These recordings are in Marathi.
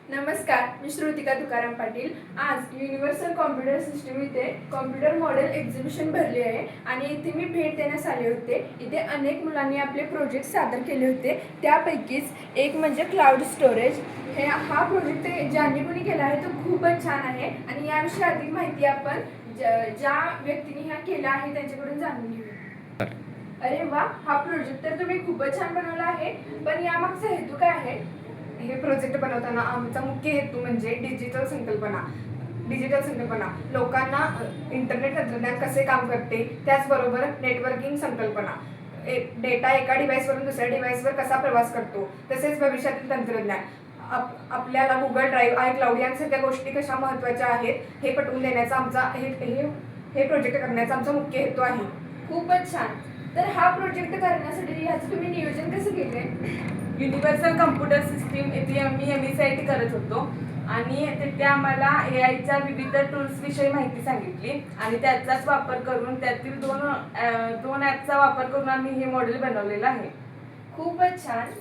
नमस्कार, मी श्रुतिका तुकाराम पाटील। आज युनिव्हर्सल कॉम्प्युटर सिस्टम इथे कॉम्प्युटर मॉडेल एक्झिबिशन भरली आहे आणि इथे मी भेट देण्यास आले होते। इथे अनेक मुलांनी आपले प्रोजेक्ट सादर केले होते। त्यापैकीच एक म्हणजे क्लाउड स्टोरेज। हा प्रोजेक्ट ज्यांनी कोणी केला आहे तो खूपच छान आहे आणि याविषयी अधिक माहिती आपण ज्या व्यक्तीने हा केला आहे त्यांच्याकडून जाणून घेऊया। अरे वा, हा प्रोजेक्ट तर तुम्ही खूपच छान बनवला आहे, पण यामागचा हेतू काय आहे? हे प्रोजेक्ट बनवताना आमचा मुख्य हेतू म्हणजे डिजिटल संकल्पना लोकांना इंटरनेट तंत्रज्ञान कसे काम करते, त्याचबरोबर नेटवर्किंग संकल्पना, डेटा एका डिव्हाइसवरून दुसऱ्या डिव्हाइसवर कसा प्रवास करतो, तसेच भविष्यातील तंत्रज्ञान आपल्याला गुगल ड्राईव्ह, आय क्लाउड यांसारख्या गोष्टी कशा महत्त्वाच्या आहेत हे पटवून देण्याचा आमचा हे प्रोजेक्ट करण्याचा आमचा मुख्य हेतू आहे। खूपच छान। तर हा प्रोजेक्ट करण्यासाठी याचं तुम्ही नियोजन कसं केले? युनिव्हर्सल कॉम्प्युटर सिस्टीम येथे आम्ही MSCIT करत होतो आणि तिथे आम्हाला AIच्या विविध टूल्स विषयी माहिती सांगितली आणि त्याचाच वापर करून त्यातील दोन ॲपचा वापर करून आम्ही हे मॉडेल बनवलेलं आहे। खूपच छान।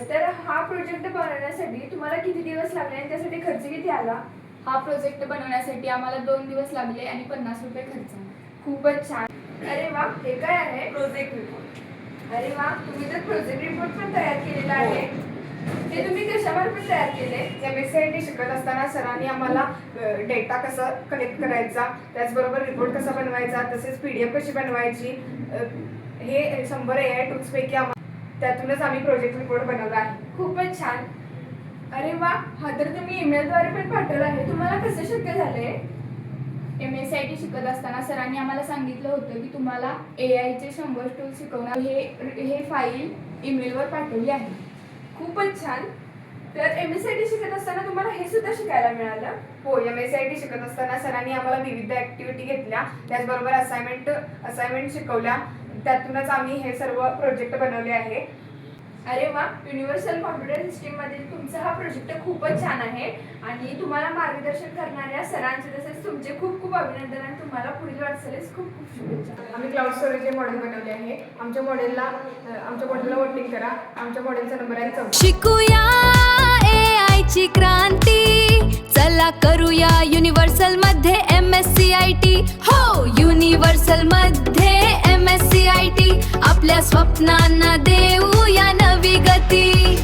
तर हा प्रोजेक्ट बनवण्यासाठी तुम्हाला किती दिवस लागले आणि त्यासाठी खर्च किती आला? हा प्रोजेक्ट बनवण्यासाठी आम्हाला 2 दिवस लागले आणि 50 रुपये खर्च आला। खूपच छान। अरे वा, हे काय आहे? Project report. अरे वा, तुम्ही तर प्रोजेक्ट रिपोर्ट पण तयार केलेला आहे। ते तुम्ही कशामार्फत तयार केले? MSCIT शिकत असताना सरांनी आम्हाला डेटा कसा कलेक्ट करायचा, त्याचबरोबर रिपोर्ट कसा बनवायचा, तसेच PDF कशी बनवायची, हे 100 AI टूल्सपैकी त्यातूनच आम्ही प्रोजेक्ट रिपोर्ट बनवला आहे। खूपच छान। अरे वा, हा तर तुम्ही ईमेलद्वारे पण पाठवला आहे। तुम्हाला कसे शक्य झाले? MSCIT शिकत असताना सरांनी आम्हाला सांगितलं होतं की तुम्हाला AIचे 100 टूल्स शिकवणार, हे फाईल ईमेलवर पाठवली आहे। खूपच छान। तर MSCIT शिकत असताना तुम्हाला हे सुद्धा शिकायला मिळालं? हो, MSCIT शिकत असताना सरांनी आम्हाला विविध ॲक्टिव्हिटी घेतल्या, त्याचबरोबर असाइनमेंट शिकवल्या, त्यातूनच आम्ही हे सर्व प्रोजेक्ट बनवले आहे। अरे वा, युनिव्हर्सल कॉम्प्युटर सिस्टीम मधील तुमचा हा प्रोजेक्ट खूपच छान आहे आणि तुम्हाला मार्गदर्शन करणाऱ्या सरांचे तसेच तुमचे खूप खूप अभिनंदन आणि तुम्हाला पुढील वाटचालीस खूप खूप शुभेच्छा। आम्ही क्लाउड स्टोरेज हे मॉडेल बनवले आहे। आमच्या मॉडेलला वोटिंग करा। आमच्या मॉडेलचा नंबर आहे 14। शिकूया AI ची क्रांती, चला करूया युनिव्हर्सल मध्ये MSCIT। हो, युनिव्हर्सल मध्ये MSCIT, आपल्या स्वप्नांना देऊया नवी गती।